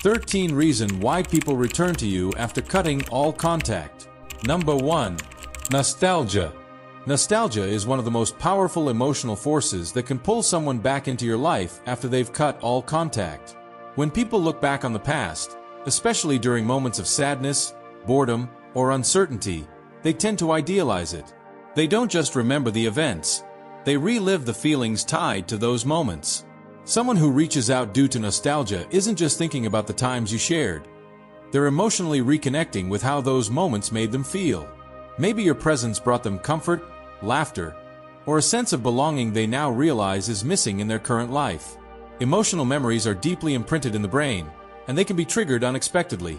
13 reasons why people return to you after cutting all contact. Number 1. Nostalgia. Nostalgia is one of the most powerful emotional forces that can pull someone back into your life after they've cut all contact. When people look back on the past, especially during moments of sadness, boredom, or uncertainty, they tend to idealize it. They don't just remember the events, they relive the feelings tied to those moments. Someone who reaches out due to nostalgia isn't just thinking about the times you shared. They're emotionally reconnecting with how those moments made them feel. Maybe your presence brought them comfort, laughter, or a sense of belonging they now realize is missing in their current life. Emotional memories are deeply imprinted in the brain, and they can be triggered unexpectedly.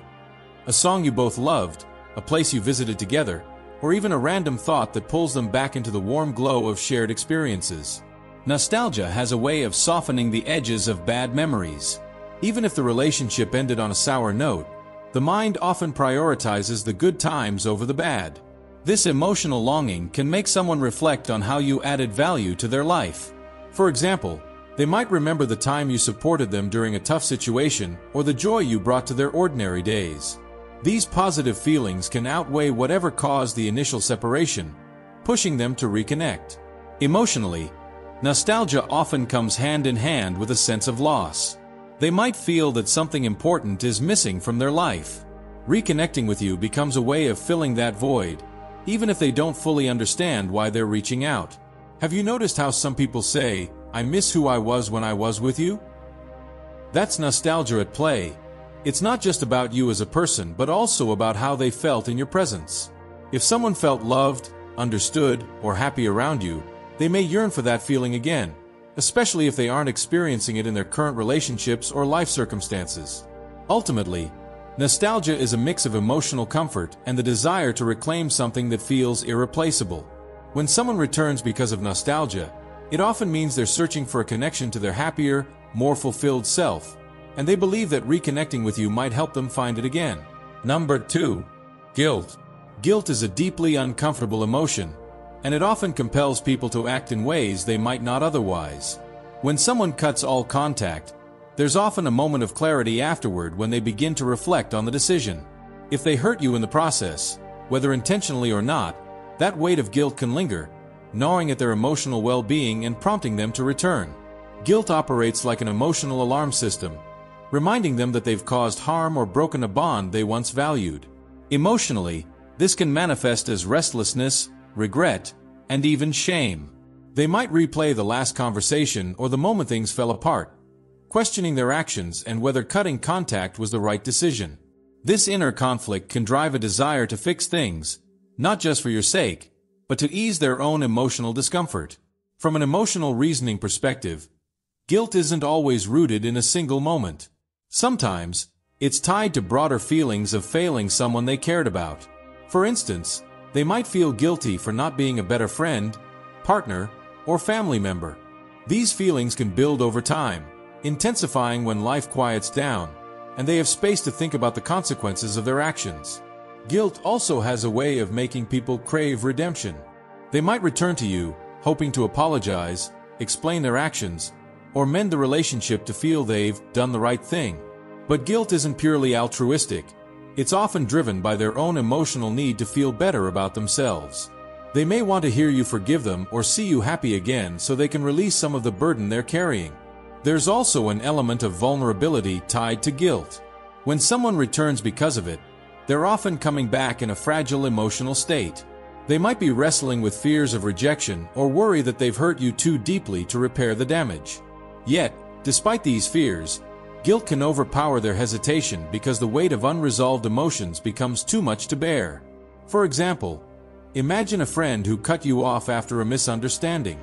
A song you both loved, a place you visited together, or even a random thought that pulls them back into the warm glow of shared experiences. Nostalgia has a way of softening the edges of bad memories. Even if the relationship ended on a sour note, the mind often prioritizes the good times over the bad. This emotional longing can make someone reflect on how you added value to their life. For example, they might remember the time you supported them during a tough situation or the joy you brought to their ordinary days. These positive feelings can outweigh whatever caused the initial separation, pushing them to reconnect. Emotionally, nostalgia often comes hand in hand with a sense of loss. They might feel that something important is missing from their life. Reconnecting with you becomes a way of filling that void, even if they don't fully understand why they're reaching out. Have you noticed how some people say, "I miss who I was when I was with you"? That's nostalgia at play. It's not just about you as a person, but also about how they felt in your presence. If someone felt loved, understood, or happy around you, they may yearn for that feeling again, especially if they aren't experiencing it in their current relationships or life circumstances. Ultimately, nostalgia is a mix of emotional comfort and the desire to reclaim something that feels irreplaceable. When someone returns because of nostalgia, it often means they're searching for a connection to their happier, more fulfilled self, and they believe that reconnecting with you might help them find it again. Number 2. Guilt. Guilt is a deeply uncomfortable emotion, and it often compels people to act in ways they might not otherwise. When someone cuts all contact, there's often a moment of clarity afterward when they begin to reflect on the decision. If they hurt you in the process, whether intentionally or not, that weight of guilt can linger, gnawing at their emotional well-being and prompting them to return. Guilt operates like an emotional alarm system, reminding them that they've caused harm or broken a bond they once valued. Emotionally, this can manifest as restlessness, regret, and even shame. They might replay the last conversation or the moment things fell apart, questioning their actions and whether cutting contact was the right decision. This inner conflict can drive a desire to fix things, not just for your sake, but to ease their own emotional discomfort. From an emotional reasoning perspective, guilt isn't always rooted in a single moment. Sometimes, it's tied to broader feelings of failing someone they cared about. For instance, they might feel guilty for not being a better friend, partner, or family member. These feelings can build over time, intensifying when life quiets down, and they have space to think about the consequences of their actions. Guilt also has a way of making people crave redemption. They might return to you, hoping to apologize, explain their actions, or mend the relationship to feel they've done the right thing. But guilt isn't purely altruistic. It's often driven by their own emotional need to feel better about themselves. They may want to hear you forgive them or see you happy again so they can release some of the burden they're carrying. There's also an element of vulnerability tied to guilt. When someone returns because of it, they're often coming back in a fragile emotional state. They might be wrestling with fears of rejection or worry that they've hurt you too deeply to repair the damage. Yet, despite these fears, guilt can overpower their hesitation because the weight of unresolved emotions becomes too much to bear. For example, imagine a friend who cut you off after a misunderstanding.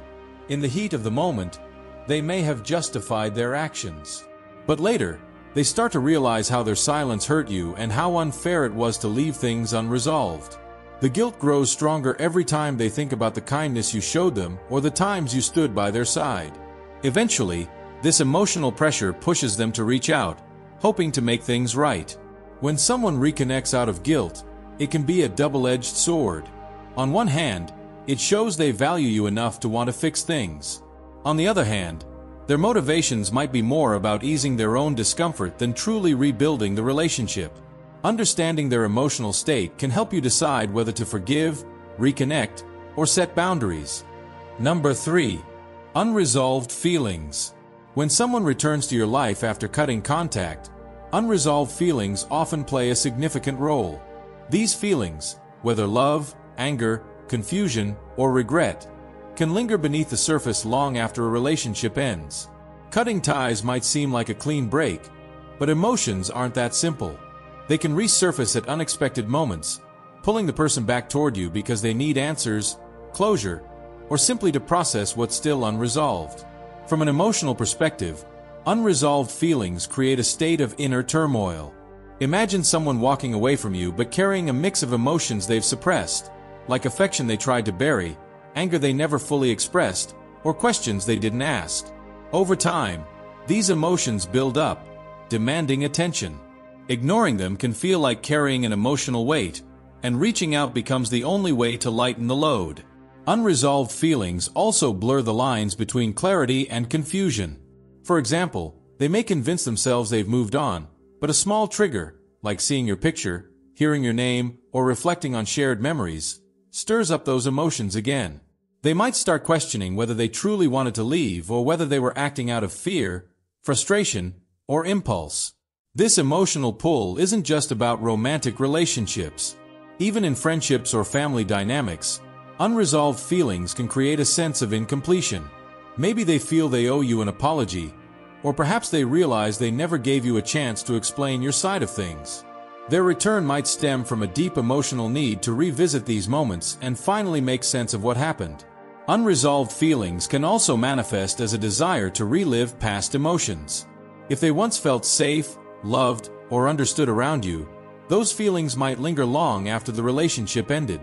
In the heat of the moment, they may have justified their actions. But later, they start to realize how their silence hurt you and how unfair it was to leave things unresolved. The guilt grows stronger every time they think about the kindness you showed them or the times you stood by their side. Eventually, this emotional pressure pushes them to reach out, hoping to make things right. When someone reconnects out of guilt, it can be a double-edged sword. On one hand, it shows they value you enough to want to fix things. On the other hand, Their motivations might be more about easing their own discomfort than truly rebuilding the relationship. Understanding their emotional state can help you decide whether to forgive, reconnect, or set boundaries. Number 3. Unresolved feelings. When someone returns to your life after cutting contact, unresolved feelings often play a significant role. These feelings, whether love, anger, confusion, or regret, can linger beneath the surface long after a relationship ends. Cutting ties might seem like a clean break, but emotions aren't that simple. They can resurface at unexpected moments, pulling the person back toward you because they need answers, closure, or simply to process what's still unresolved. From an emotional perspective, unresolved feelings create a state of inner turmoil. Imagine someone walking away from you but carrying a mix of emotions they've suppressed, like affection they tried to bury, anger they never fully expressed, or questions they didn't ask. Over time, these emotions build up, demanding attention. Ignoring them can feel like carrying an emotional weight, and reaching out becomes the only way to lighten the load. Unresolved feelings also blur the lines between clarity and confusion. For example, they may convince themselves they've moved on, but a small trigger, like seeing your picture, hearing your name, or reflecting on shared memories, stirs up those emotions again. They might start questioning whether they truly wanted to leave or whether they were acting out of fear, frustration, or impulse. This emotional pull isn't just about romantic relationships. Even in friendships or family dynamics, unresolved feelings can create a sense of incompletion. Maybe they feel they owe you an apology, or perhaps they realize they never gave you a chance to explain your side of things. Their return might stem from a deep emotional need to revisit these moments and finally make sense of what happened. Unresolved feelings can also manifest as a desire to relive past emotions. If they once felt safe, loved, or understood around you, those feelings might linger long after the relationship ended.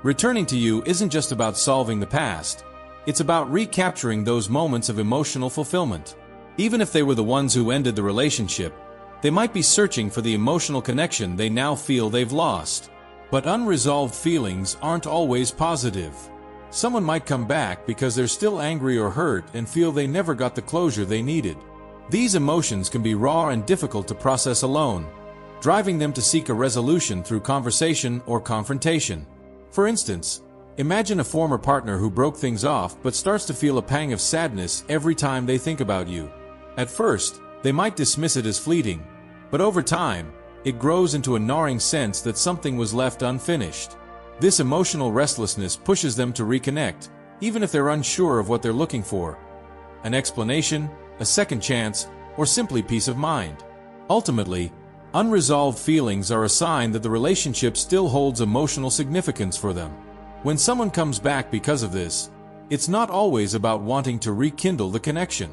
Returning to you isn't just about solving the past, it's about recapturing those moments of emotional fulfillment. Even if they were the ones who ended the relationship, they might be searching for the emotional connection they now feel they've lost. But unresolved feelings aren't always positive. Someone might come back because they're still angry or hurt and feel they never got the closure they needed. These emotions can be raw and difficult to process alone, driving them to seek a resolution through conversation or confrontation. For instance, imagine a former partner who broke things off but starts to feel a pang of sadness every time they think about you. At first, they might dismiss it as fleeting, but over time, it grows into a gnawing sense that something was left unfinished. This emotional restlessness pushes them to reconnect, even if they're unsure of what they're looking for: an explanation, a second chance, or simply peace of mind. Ultimately, unresolved feelings are a sign that the relationship still holds emotional significance for them. When someone comes back because of this, it's not always about wanting to rekindle the connection.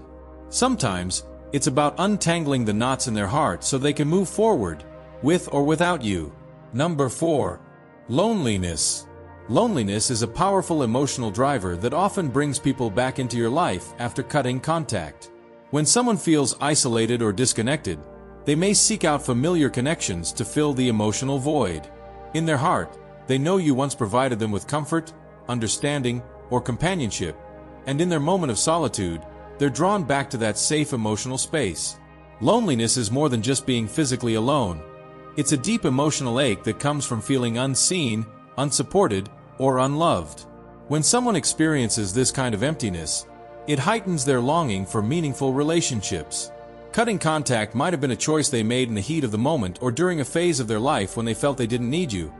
Sometimes, it's about untangling the knots in their heart so they can move forward, with or without you. Number 4. Loneliness. Loneliness is a powerful emotional driver that often brings people back into your life after cutting contact. When someone feels isolated or disconnected, they may seek out familiar connections to fill the emotional void. In their heart, they know you once provided them with comfort, understanding, or companionship, and in their moment of solitude, they're drawn back to that safe emotional space. Loneliness is more than just being physically alone. It's a deep emotional ache that comes from feeling unseen, unsupported, or unloved. When someone experiences this kind of emptiness, it heightens their longing for meaningful relationships. Cutting contact might have been a choice they made in the heat of the moment or during a phase of their life when they felt they didn't need you.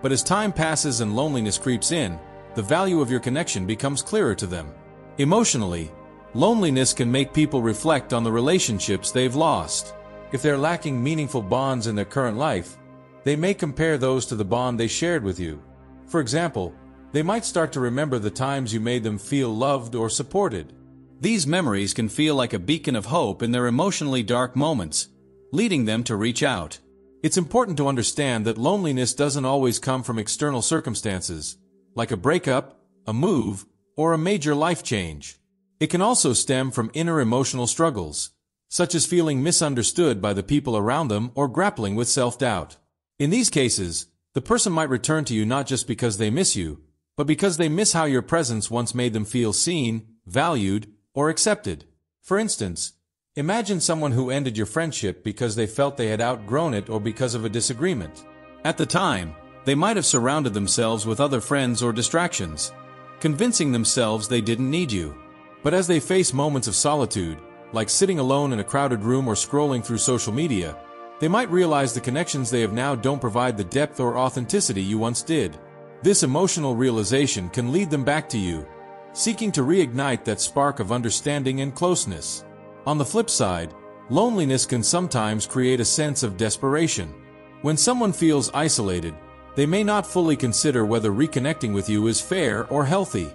But as time passes and loneliness creeps in, the value of your connection becomes clearer to them. Emotionally, loneliness can make people reflect on the relationships they've lost. If they're lacking meaningful bonds in their current life, they may compare those to the bond they shared with you. For example, they might start to remember the times you made them feel loved or supported. These memories can feel like a beacon of hope in their emotionally dark moments, leading them to reach out. It's important to understand that loneliness doesn't always come from external circumstances, like a breakup, a move, or a major life change. It can also stem from inner emotional struggles, such as feeling misunderstood by the people around them or grappling with self-doubt. In these cases, the person might return to you not just because they miss you, but because they miss how your presence once made them feel seen, valued, or accepted. For instance, imagine someone who ended your friendship because they felt they had outgrown it or because of a disagreement. At the time, they might have surrounded themselves with other friends or distractions, convincing themselves they didn't need you. But as they face moments of solitude, like sitting alone in a crowded room or scrolling through social media, they might realize the connections they have now don't provide the depth or authenticity you once did. This emotional realization can lead them back to you, seeking to reignite that spark of understanding and closeness. On the flip side, loneliness can sometimes create a sense of desperation. When someone feels isolated, they may not fully consider whether reconnecting with you is fair or healthy.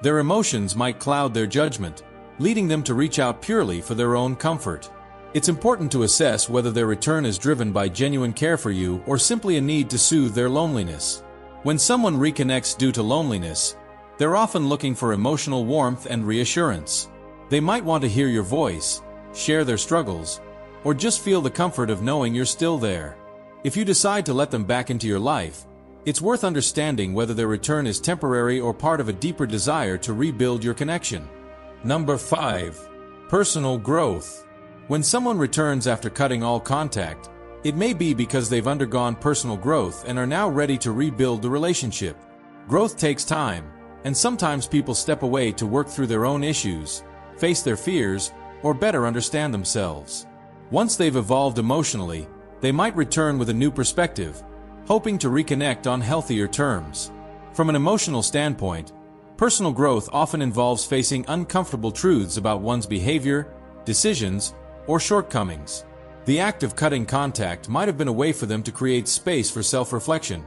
Their emotions might cloud their judgment, leading them to reach out purely for their own comfort. It's important to assess whether their return is driven by genuine care for you or simply a need to soothe their loneliness. When someone reconnects due to loneliness, they're often looking for emotional warmth and reassurance. They might want to hear your voice, share their struggles, or just feel the comfort of knowing you're still there. If you decide to let them back into your life, it's worth understanding whether their return is temporary or part of a deeper desire to rebuild your connection. Number 5. Personal growth. When someone returns after cutting all contact, it may be because they've undergone personal growth and are now ready to rebuild the relationship. Growth takes time, and sometimes people step away to work through their own issues, face their fears, or better understand themselves. Once they've evolved emotionally, they might return with a new perspective, hoping to reconnect on healthier terms. From an emotional standpoint, personal growth often involves facing uncomfortable truths about one's behavior, decisions, or shortcomings. The act of cutting contact might have been a way for them to create space for self-reflection,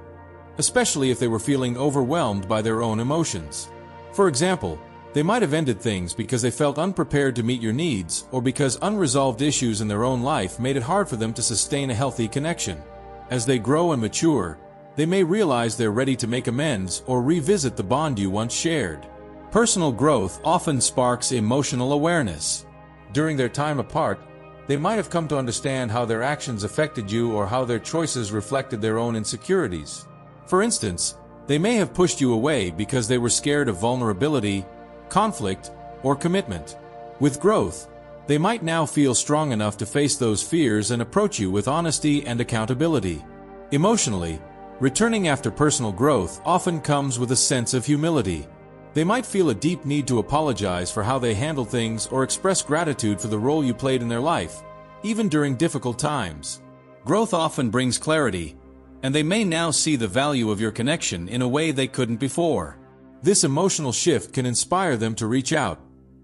especially if they were feeling overwhelmed by their own emotions. For example, they might have ended things because they felt unprepared to meet your needs or because unresolved issues in their own life made it hard for them to sustain a healthy connection. As they grow and mature, they may realize they're ready to make amends or revisit the bond you once shared. Personal growth often sparks emotional awareness. During their time apart, they might have come to understand how their actions affected you or how their choices reflected their own insecurities. For instance, they may have pushed you away because they were scared of vulnerability, conflict, or commitment. With growth, they might now feel strong enough to face those fears and approach you with honesty and accountability. Emotionally, returning after personal growth often comes with a sense of humility. They might feel a deep need to apologize for how they handle things or express gratitude for the role you played in their life, even during difficult times. Growth often brings clarity, and they may now see the value of your connection in a way they couldn't before. This emotional shift can inspire them to reach out,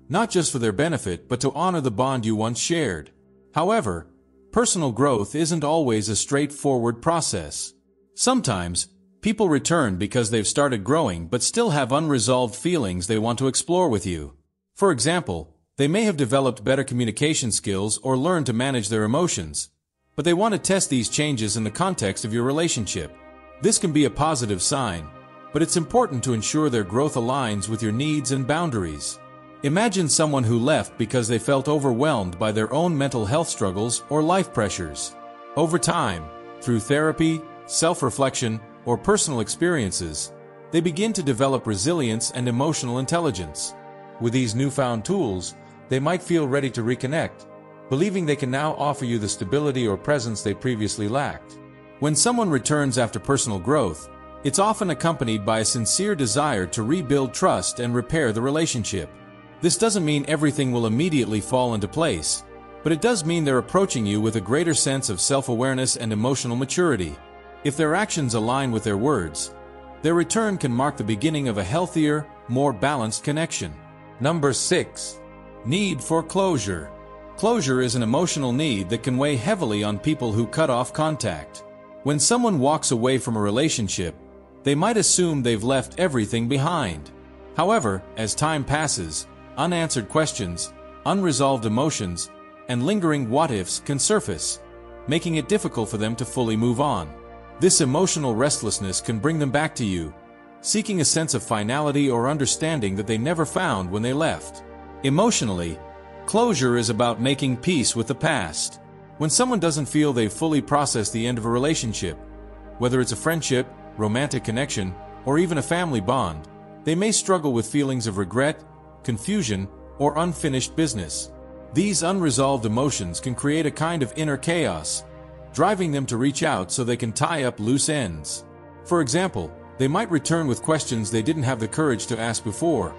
not just for their benefit but to honor the bond you once shared. However, personal growth isn't always a straightforward process. Sometimes, people return because they've started growing but still have unresolved feelings they want to explore with you. For example, they may have developed better communication skills or learned to manage their emotions, but they want to test these changes in the context of your relationship. This can be a positive sign, but it's important to ensure their growth aligns with your needs and boundaries. Imagine someone who left because they felt overwhelmed by their own mental health struggles or life pressures. Over time, through therapy, self-reflection, or personal experiences, they begin to develop resilience and emotional intelligence. With these newfound tools, they might feel ready to reconnect, believing they can now offer you the stability or presence they previously lacked. When someone returns after personal growth, it's often accompanied by a sincere desire to rebuild trust and repair the relationship. This doesn't mean everything will immediately fall into place, but it does mean they're approaching you with a greater sense of self-awareness and emotional maturity. If their actions align with their words, their return can mark the beginning of a healthier, more balanced connection. Number 6. Need for closure. Closure is an emotional need that can weigh heavily on people who cut off contact. When someone walks away from a relationship, they might assume they've left everything behind. However, as time passes, unanswered questions, unresolved emotions, and lingering what-ifs can surface, making it difficult for them to fully move on. This emotional restlessness can bring them back to you, seeking a sense of finality or understanding that they never found when they left. Emotionally, closure is about making peace with the past. When someone doesn't feel they've fully processed the end of a relationship, whether it's a friendship, romantic connection, or even a family bond, they may struggle with feelings of regret, confusion, or unfinished business. These unresolved emotions can create a kind of inner chaos, driving them to reach out so they can tie up loose ends. For example, they might return with questions they didn't have the courage to ask before.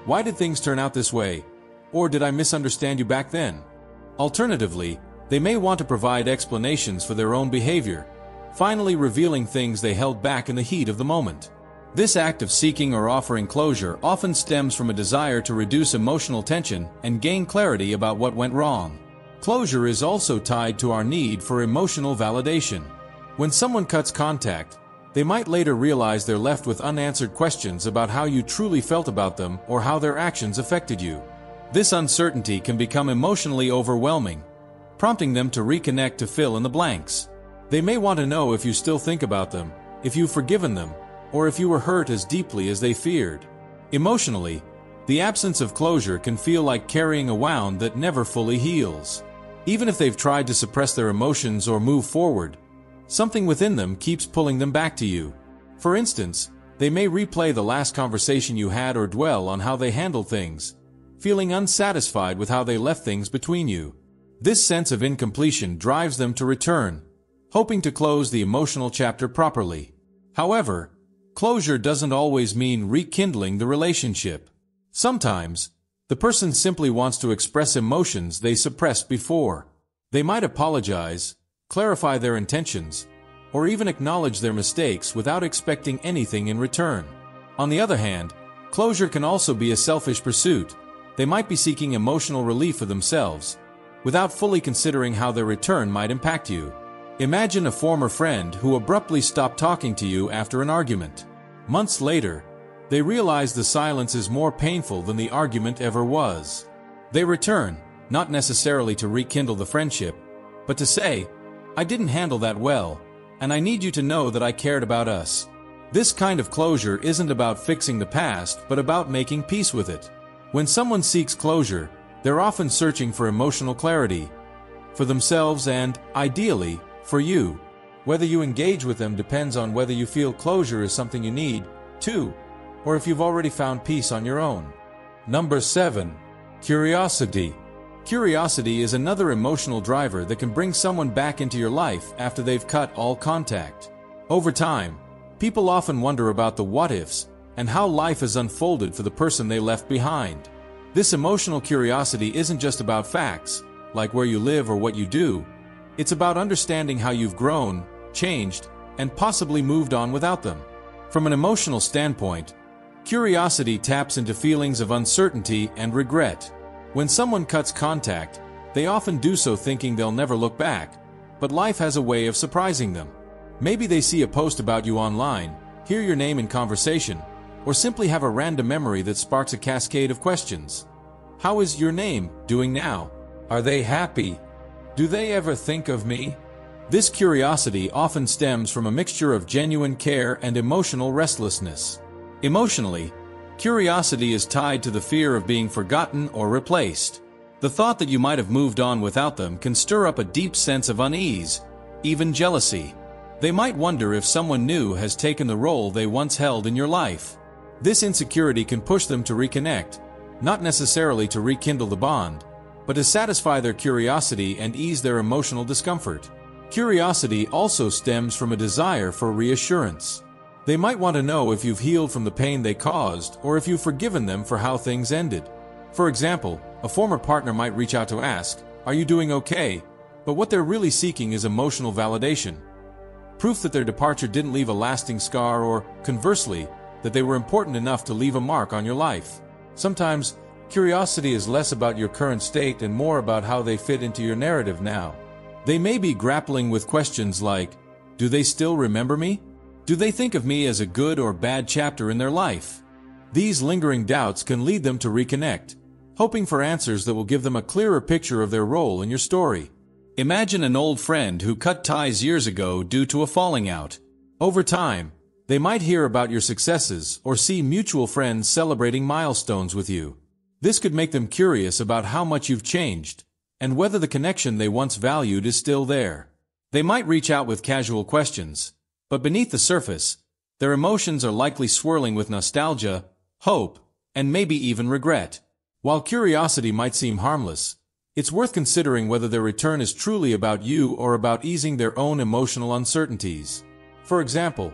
Why did things turn out this way? Or did I misunderstand you back then? Alternatively, they may want to provide explanations for their own behavior, finally revealing things they held back in the heat of the moment. This act of seeking or offering closure often stems from a desire to reduce emotional tension and gain clarity about what went wrong. Closure is also tied to our need for emotional validation. When someone cuts contact, they might later realize they're left with unanswered questions about how you truly felt about them or how their actions affected you. This uncertainty can become emotionally overwhelming, prompting them to reconnect to fill in the blanks. They may want to know if you still think about them, if you've forgiven them, or if you were hurt as deeply as they feared. Emotionally, the absence of closure can feel like carrying a wound that never fully heals. Even if they've tried to suppress their emotions or move forward, something within them keeps pulling them back to you. For instance, they may replay the last conversation you had or dwell on how they handled things, feeling unsatisfied with how they left things between you. This sense of incompletion drives them to return, hoping to close the emotional chapter properly. However, closure doesn't always mean rekindling the relationship. Sometimes, the person simply wants to express emotions they suppressed before. They might apologize, clarify their intentions, or even acknowledge their mistakes without expecting anything in return. On the other hand, closure can also be a selfish pursuit. They might be seeking emotional relief for themselves, without fully considering how their return might impact you. Imagine a former friend who abruptly stopped talking to you after an argument. Months later, they realize the silence is more painful than the argument ever was. They return, not necessarily to rekindle the friendship, but to say, "I didn't handle that well, and I need you to know that I cared about us." This kind of closure isn't about fixing the past, but about making peace with it. When someone seeks closure, they're often searching for emotional clarity, for themselves and, ideally, for you. Whether you engage with them depends on whether you feel closure is something you need, too, or if you've already found peace on your own. Number 7. Curiosity. Curiosity is another emotional driver that can bring someone back into your life after they've cut all contact. Over time, people often wonder about the what-ifs and how life has unfolded for the person they left behind. This emotional curiosity isn't just about facts, like where you live or what you do. It's about understanding how you've grown, changed, and possibly moved on without them. From an emotional standpoint, curiosity taps into feelings of uncertainty and regret. When someone cuts contact, they often do so thinking they'll never look back, but life has a way of surprising them. Maybe they see a post about you online, hear your name in conversation, or simply have a random memory that sparks a cascade of questions. How is your name doing now? Are they happy? Do they ever think of me? This curiosity often stems from a mixture of genuine care and emotional restlessness. Emotionally, curiosity is tied to the fear of being forgotten or replaced. The thought that you might have moved on without them can stir up a deep sense of unease, even jealousy. They might wonder if someone new has taken the role they once held in your life. This insecurity can push them to reconnect, not necessarily to rekindle the bond, but to satisfy their curiosity and ease their emotional discomfort. Curiosity also stems from a desire for reassurance. They might want to know if you've healed from the pain they caused or if you've forgiven them for how things ended. For example, a former partner might reach out to ask, "Are you doing okay?" But what they're really seeking is emotional validation. Proof that their departure didn't leave a lasting scar or, conversely, that they were important enough to leave a mark on your life. Sometimes, curiosity is less about your current state and more about how they fit into your narrative now. They may be grappling with questions like, do they still remember me? Do they think of me as a good or bad chapter in their life? These lingering doubts can lead them to reconnect, hoping for answers that will give them a clearer picture of their role in your story. Imagine an old friend who cut ties years ago due to a falling out. Over time, they might hear about your successes or see mutual friends celebrating milestones with you. This could make them curious about how much you've changed, and whether the connection they once valued is still there. They might reach out with casual questions, but beneath the surface, their emotions are likely swirling with nostalgia, hope, and maybe even regret. While curiosity might seem harmless, It's worth considering whether their return is truly about you or about easing their own emotional uncertainties. For example,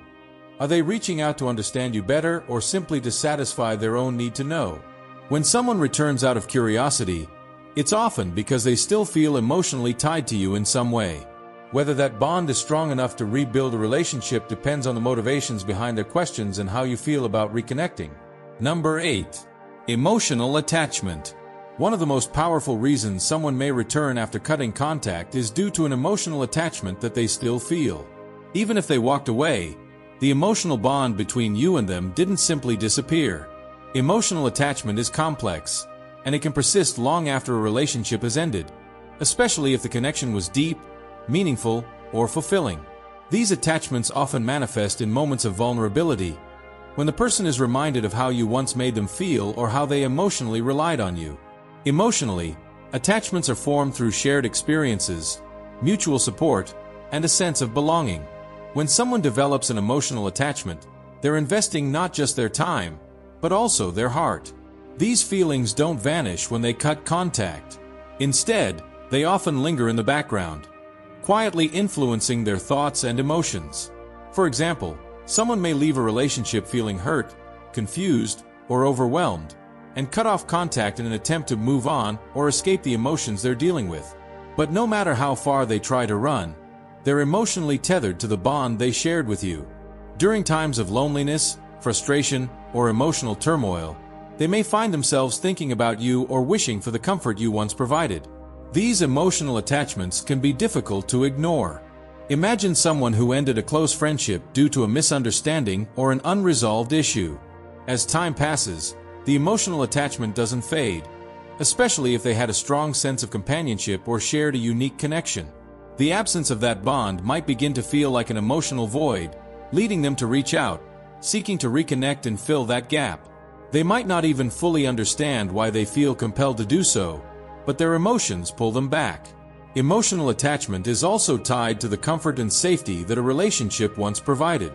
are they reaching out to understand you better or simply to satisfy their own need to know? When someone returns out of curiosity, it's often because they still feel emotionally tied to you in some way. Whether that bond is strong enough to rebuild a relationship depends on the motivations behind their questions and how you feel about reconnecting. Number 8. Emotional attachment. One of the most powerful reasons someone may return after cutting contact is due to an emotional attachment that they still feel. Even if they walked away, the emotional bond between you and them didn't simply disappear. Emotional attachment is complex, and it can persist long after a relationship has ended, especially if the connection was deep, meaningful, or fulfilling. These attachments often manifest in moments of vulnerability, when the person is reminded of how you once made them feel or how they emotionally relied on you. Emotionally, attachments are formed through shared experiences, mutual support, and a sense of belonging. When someone develops an emotional attachment, they're investing not just their time, but also their heart. These feelings don't vanish when they cut contact. Instead, they often linger in the background, quietly influencing their thoughts and emotions. For example, someone may leave a relationship feeling hurt, confused, or overwhelmed, and cut off contact in an attempt to move on or escape the emotions they're dealing with. But no matter how far they try to run, they're emotionally tethered to the bond they shared with you. During times of loneliness, frustration, or emotional turmoil, they may find themselves thinking about you or wishing for the comfort you once provided. These emotional attachments can be difficult to ignore. Imagine someone who ended a close friendship due to a misunderstanding or an unresolved issue. As time passes, the emotional attachment doesn't fade, especially if they had a strong sense of companionship or shared a unique connection. The absence of that bond might begin to feel like an emotional void, leading them to reach out, seeking to reconnect and fill that gap. They might not even fully understand why they feel compelled to do so, but their emotions pull them back. Emotional attachment is also tied to the comfort and safety that a relationship once provided.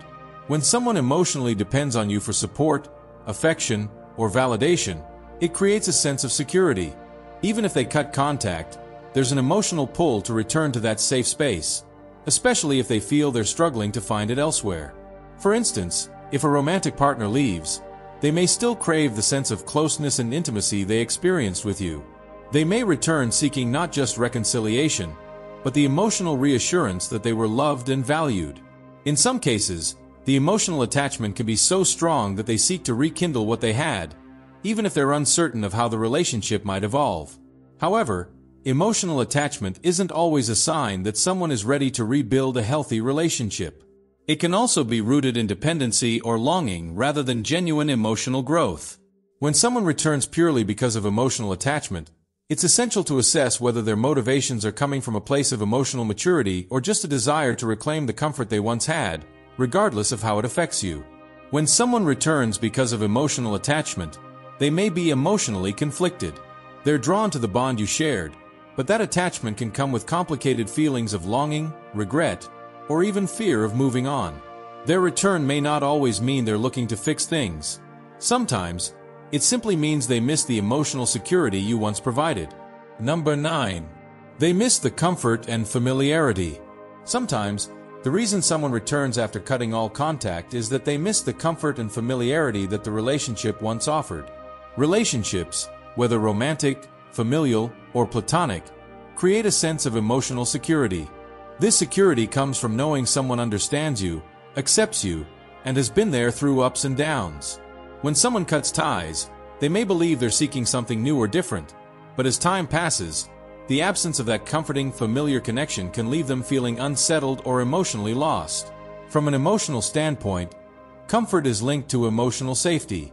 When someone emotionally depends on you for support, affection, or validation, it creates a sense of security. Even if they cut contact, there's an emotional pull to return to that safe space, especially if they feel they're struggling to find it elsewhere. For instance, if a romantic partner leaves, they may still crave the sense of closeness and intimacy they experienced with you. They may return seeking not just reconciliation, but the emotional reassurance that they were loved and valued. In some cases, the emotional attachment can be so strong that they seek to rekindle what they had, even if they're uncertain of how the relationship might evolve. However, emotional attachment isn't always a sign that someone is ready to rebuild a healthy relationship. It can also be rooted in dependency or longing rather than genuine emotional growth. When someone returns purely because of emotional attachment, it's essential to assess whether their motivations are coming from a place of emotional maturity or just a desire to reclaim the comfort they once had, regardless of how it affects you. When someone returns because of emotional attachment, they may be emotionally conflicted. They're drawn to the bond you shared, but that attachment can come with complicated feelings of longing, regret, or even fear of moving on. Their return may not always mean they're looking to fix things. Sometimes, it simply means they miss the emotional security you once provided. Number 9. They miss the comfort and familiarity. Sometimes, the reason someone returns after cutting all contact is that they miss the comfort and familiarity that the relationship once offered. Relationships, whether romantic, familial, or platonic, create a sense of emotional security. This security comes from knowing someone understands you, accepts you, and has been there through ups and downs. When someone cuts ties, they may believe they're seeking something new or different, but as time passes, the absence of that comforting, familiar connection can leave them feeling unsettled or emotionally lost. From an emotional standpoint, comfort is linked to emotional safety.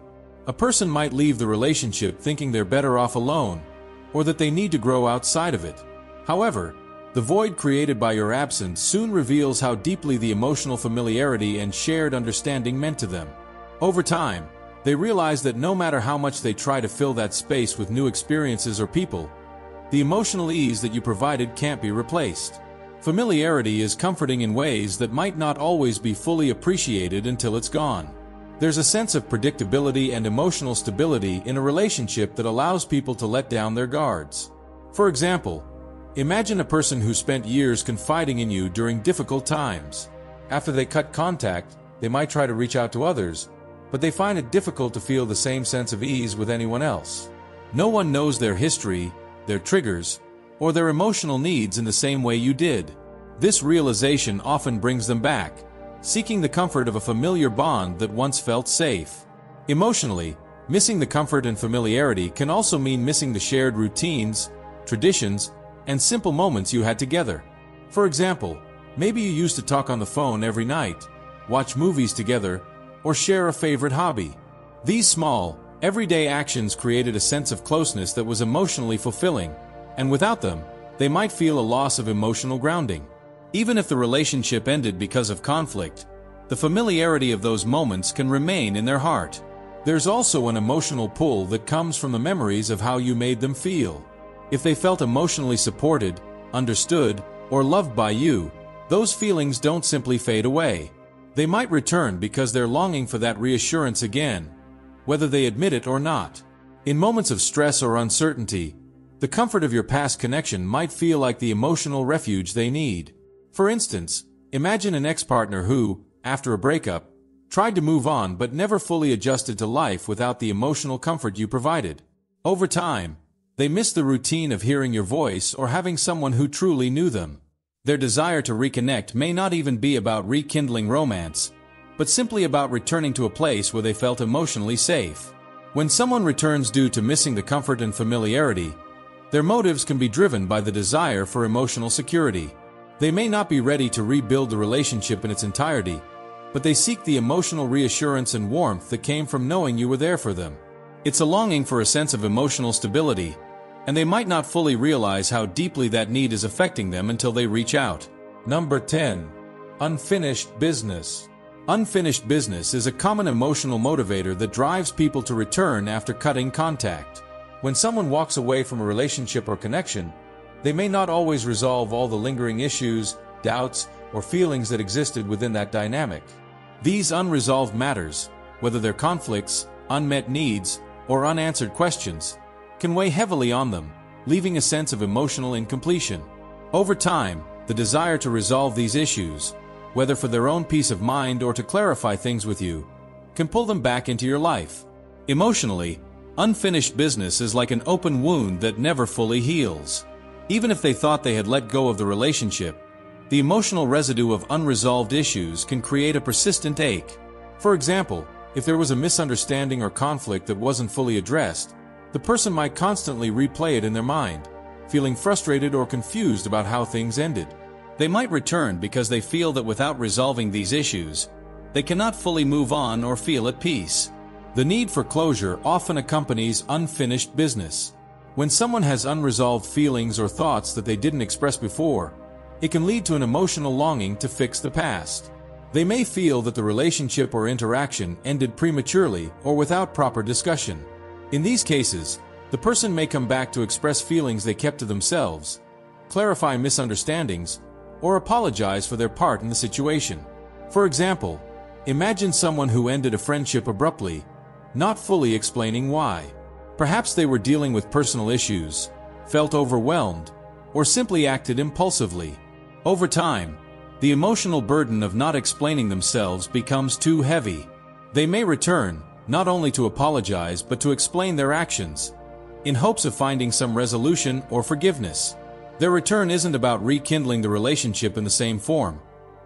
A person might leave the relationship thinking they're better off alone, or that they need to grow outside of it. However, the void created by your absence soon reveals how deeply the emotional familiarity and shared understanding meant to them. Over time, they realize that no matter how much they try to fill that space with new experiences or people, the emotional ease that you provided can't be replaced. Familiarity is comforting in ways that might not always be fully appreciated until it's gone. There's a sense of predictability and emotional stability in a relationship that allows people to let down their guards. For example, imagine a person who spent years confiding in you during difficult times. After they cut contact, they might try to reach out to others, but they find it difficult to feel the same sense of ease with anyone else. No one knows their history, their triggers, or their emotional needs in the same way you did. This realization often brings them back, seeking the comfort of a familiar bond that once felt safe. Emotionally, missing the comfort and familiarity can also mean missing the shared routines, traditions, and simple moments you had together. For example, maybe you used to talk on the phone every night, watch movies together, or share a favorite hobby. These small, everyday actions created a sense of closeness that was emotionally fulfilling, and without them, they might feel a loss of emotional grounding. Even if the relationship ended because of conflict, the familiarity of those moments can remain in their heart. There's also an emotional pull that comes from the memories of how you made them feel. If they felt emotionally supported, understood, or loved by you, those feelings don't simply fade away. They might return because they're longing for that reassurance again, whether they admit it or not. In moments of stress or uncertainty, the comfort of your past connection might feel like the emotional refuge they need. For instance, imagine an ex-partner who, after a breakup, tried to move on but never fully adjusted to life without the emotional comfort you provided. Over time, they missed the routine of hearing your voice or having someone who truly knew them. Their desire to reconnect may not even be about rekindling romance, but simply about returning to a place where they felt emotionally safe. When someone returns due to missing the comfort and familiarity, their motives can be driven by the desire for emotional security. They may not be ready to rebuild the relationship in its entirety, but they seek the emotional reassurance and warmth that came from knowing you were there for them. It's a longing for a sense of emotional stability, and they might not fully realize how deeply that need is affecting them until they reach out. Number 10. Unfinished business. Unfinished business is a common emotional motivator that drives people to return after cutting contact. When someone walks away from a relationship or connection, they may not always resolve all the lingering issues, doubts, or feelings that existed within that dynamic. These unresolved matters, whether they're conflicts, unmet needs, or unanswered questions, can weigh heavily on them, leaving a sense of emotional incompletion. Over time, the desire to resolve these issues, whether for their own peace of mind or to clarify things with you, can pull them back into your life. Emotionally, unfinished business is like an open wound that never fully heals. Even if they thought they had let go of the relationship, the emotional residue of unresolved issues can create a persistent ache. For example, if there was a misunderstanding or conflict that wasn't fully addressed, the person might constantly replay it in their mind, feeling frustrated or confused about how things ended. They might return because they feel that without resolving these issues, they cannot fully move on or feel at peace. The need for closure often accompanies unfinished business. When someone has unresolved feelings or thoughts that they didn't express before, it can lead to an emotional longing to fix the past. They may feel that the relationship or interaction ended prematurely or without proper discussion. In these cases, the person may come back to express feelings they kept to themselves, clarify misunderstandings, or apologize for their part in the situation. For example, imagine someone who ended a friendship abruptly, not fully explaining why. Perhaps they were dealing with personal issues, felt overwhelmed, or simply acted impulsively. Over time, the emotional burden of not explaining themselves becomes too heavy. They may return, not only to apologize but to explain their actions, in hopes of finding some resolution or forgiveness. Their return isn't about rekindling the relationship in the same form,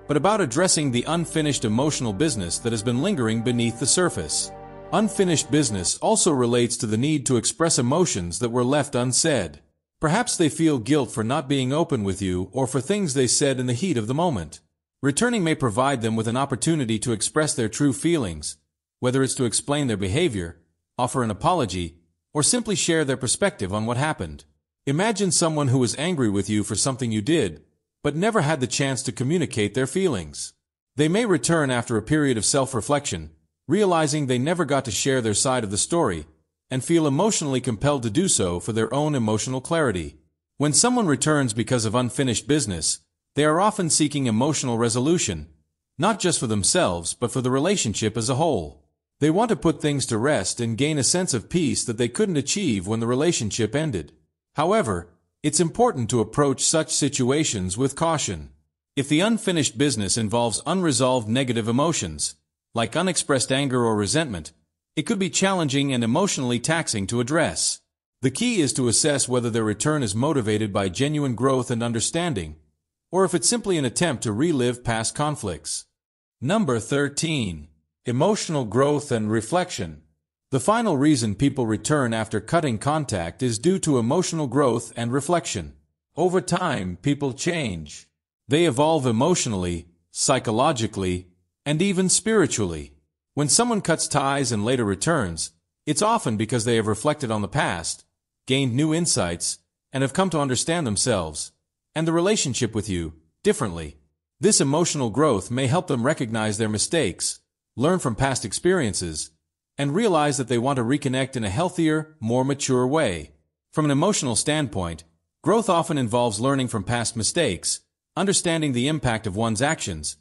but about addressing the unfinished emotional business that has been lingering beneath the surface. Unfinished business also relates to the need to express emotions that were left unsaid. Perhaps they feel guilt for not being open with you or for things they said in the heat of the moment. Returning may provide them with an opportunity to express their true feelings, whether it's to explain their behavior, offer an apology, or simply share their perspective on what happened. Imagine someone who was angry with you for something you did, but never had the chance to communicate their feelings. They may return after a period of self-reflection, realizing they never got to share their side of the story, and feel emotionally compelled to do so for their own emotional clarity. When someone returns because of unfinished business, they are often seeking emotional resolution, not just for themselves but for the relationship as a whole. They want to put things to rest and gain a sense of peace that they couldn't achieve when the relationship ended. However, It's important to approach such situations with caution. If the unfinished business involves unresolved negative emotions, like unexpressed anger or resentment, it could be challenging and emotionally taxing to address. The key is to assess whether their return is motivated by genuine growth and understanding, or if it's simply an attempt to relive past conflicts. Number 13. Emotional growth and reflection. The final reason people return after cutting contact is due to emotional growth and reflection. Over time, people change. They evolve emotionally, psychologically, and even spiritually. When someone cuts ties and later returns, it's often because they have reflected on the past, gained new insights, and have come to understand themselves, and the relationship with you, differently. This emotional growth may help them recognize their mistakes, learn from past experiences, and realize that they want to reconnect in a healthier, more mature way. From an emotional standpoint, growth often involves learning from past mistakes, understanding the impact of one's actions,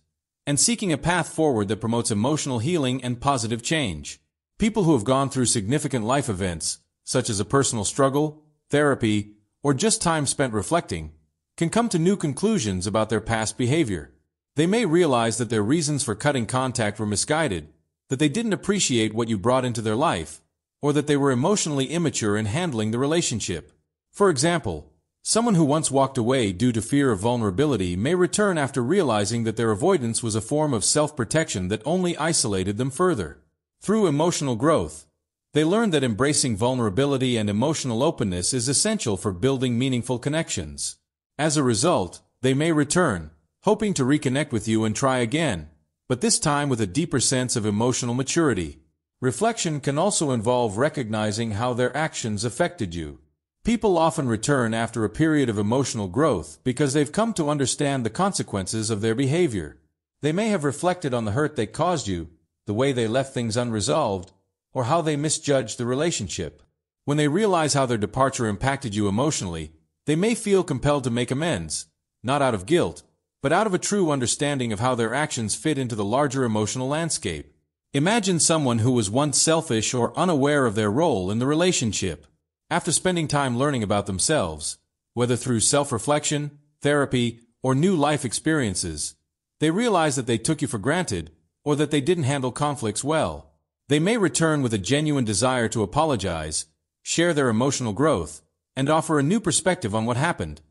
and seeking a path forward that promotes emotional healing and positive change. People who have gone through significant life events, such as a personal struggle, therapy, or just time spent reflecting, can come to new conclusions about their past behavior. They may realize that their reasons for cutting contact were misguided, that they didn't appreciate what you brought into their life, or that they were emotionally immature in handling the relationship. For example, someone who once walked away due to fear of vulnerability may return after realizing that their avoidance was a form of self-protection that only isolated them further. Through emotional growth, they learned that embracing vulnerability and emotional openness is essential for building meaningful connections. As a result, they may return, hoping to reconnect with you and try again, but this time with a deeper sense of emotional maturity. Reflection can also involve recognizing how their actions affected you. People often return after a period of emotional growth because they've come to understand the consequences of their behavior. They may have reflected on the hurt they caused you, the way they left things unresolved, or how they misjudged the relationship. When they realize how their departure impacted you emotionally, they may feel compelled to make amends, not out of guilt, but out of a true understanding of how their actions fit into the larger emotional landscape. Imagine someone who was once selfish or unaware of their role in the relationship. After spending time learning about themselves, whether through self-reflection, therapy, or new life experiences, they realize that they took you for granted, or that they didn't handle conflicts well. They may return with a genuine desire to apologize, share their emotional growth, and offer a new perspective on what happened,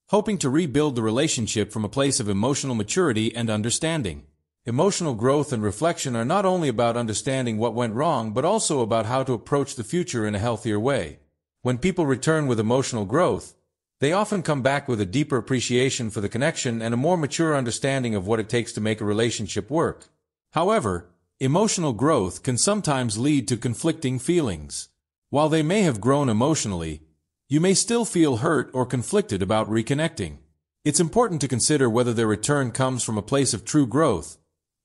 hoping to rebuild the relationship from a place of emotional maturity and understanding. Emotional growth and reflection are not only about understanding what went wrong, but also about how to approach the future in a healthier way. When people return with emotional growth, they often come back with a deeper appreciation for the connection and a more mature understanding of what it takes to make a relationship work. However, emotional growth can sometimes lead to conflicting feelings. While they may have grown emotionally, you may still feel hurt or conflicted about reconnecting. It's important to consider whether their return comes from a place of true growth,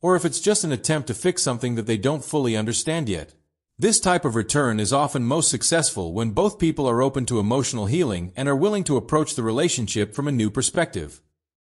or if it's just an attempt to fix something that they don't fully understand yet. This type of return is often most successful when both people are open to emotional healing and are willing to approach the relationship from a new perspective.